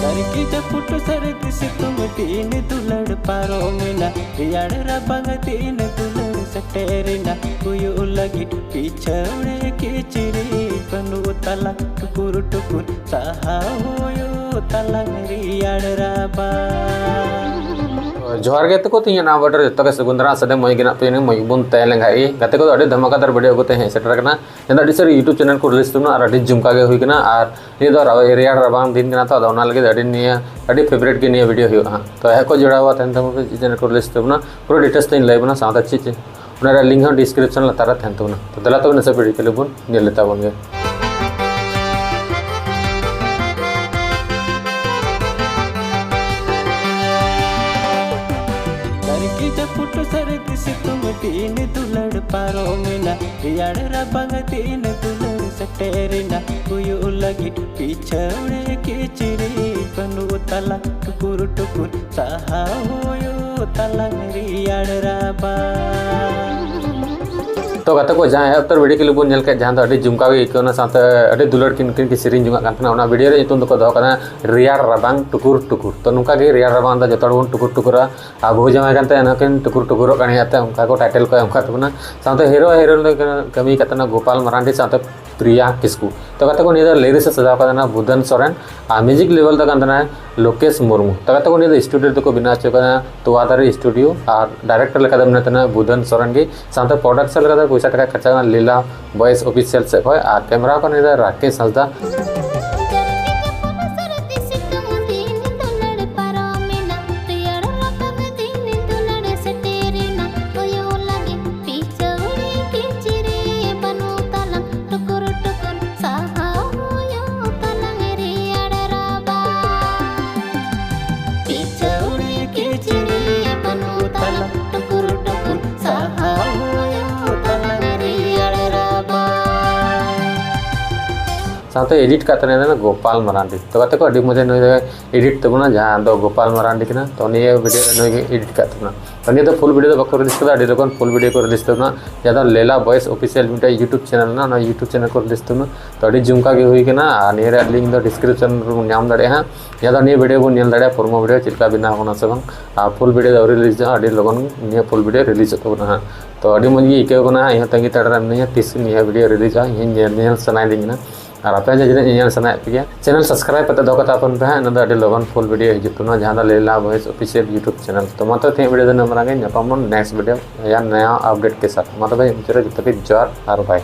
Sarki japut sarki situm tin dulad paromina riyad rabang tin dulad saterina kuyu lagi pichane kiciri panu tala tukur tukur sahayo tala riyad rabang जोहार गे तको तीन ना butter जत्तो के सगुंदरा सदे मोय गिना पे मोय बुन तय लंगाई गते को अडे धमाकादार वीडियो गोते हैं सेटर कना जंदा डिसर यूट्यूब चैनल को रिलीज तुना अडे झुमका गे हुई कना आर नि दो एरिया रबांग दिन कना तो ओना लगे अडे निया अडे फेवरेट के निया वीडियो हुआ तो है को जुड़ा हुआ तन तम चैनल को रिलीज तुना पूरा डिटेल्स तीन लाइव ना साथ अच्छी उनारा लिंक हम डिस्क्रिप्शन लतारा थन तुना तो दला तो नसे वीडियो के लिए बुन ने लेता बन गे Sarki japut sarki situm tin dulad paromina riyad rabang tin dulad saterina kuyu lagi pichane kiciri panu tala tukur tukur sahayo tala riyad rabang तो गते को जहाँ है उत्तर वीडियो के लिए बुन नेल के जहाँ तो अड़ी झुमका भी इकोना साथ अड़ी दुलड़ किन किन की सीरीज जुंगा कांतना ओना वीडियो रे इतुन को दो कना रियार रबांग टुकुर टुकुर तो नुका के रियार रबांग दा जतड़ बुन टुकुर टुकुरा आ बहु जमा कांते ना किन टुकुर टुकुर कणी आते उनका को टाइटल को उनका तबना साथ हीरो कमी कतना गोपाल मरांडी साथ प्रिया किस्कू तो गते को निदर लिरिक्स सजाव कना बुधन सोरेन आ म्यूजिक लेवल तक कांतना लोकेश मुर्मू तो गते को निदर स्टूडियो तक बिना चकना तोवादारी स्टूडियो और डायरेक्टर लेका दमना बुधन सोरेन के साथ प्रोडक्शन लेका पैसा टका खर्चा लीला बॉयज ऑफिशियल से और कैमरा को निदर राकेश हंसदा साथ एडिट करते ना गोपाल मरांडी तो गते को अड़ी मजा एडिट तबना जहाँ दो गोपाल मरांडी ना तो निये वीडियो एडिट करते तो निये तो फुल वीडियो तो बको रिलीज अड़ी लोगन फुल वीडियो को रिलीज तबना जहाँ लेला बॉयज ऑफिशियल मिटा यूट्यूब चैनल ना यूट्यूब चैनल को रिलीज तबना तो अड़ी झुमका गे हुई ना निये लिंक दो डिस्क्रिप्शन नाम दड़े हाँ जहाँ निये वीडियो बन नेल दड़े प्रोमो वीडियो चिल्का बिना होना से बंग फुल वीडियो रिलीज अड़ी लोगन निये फुल वीडियो रिलीज तबना हाँ तो अड़ी मज गे इकाना इन तंगी तड़ा नहीं तीस निये वीडियो रिलीज इन सनाई दी ना और आप जो सना पे चैनल सब्सक्राइब करते दो अपन पे इन लगन फुल वीडियो हजना जहाँ लेला वॉइस ऑफिशियल यूट्यूब चैनल तो मतलब थे वीडियो नंबर नेक्स्ट वीडियो या नया अपडेट के साथ मतलब जो जोहार और बाय।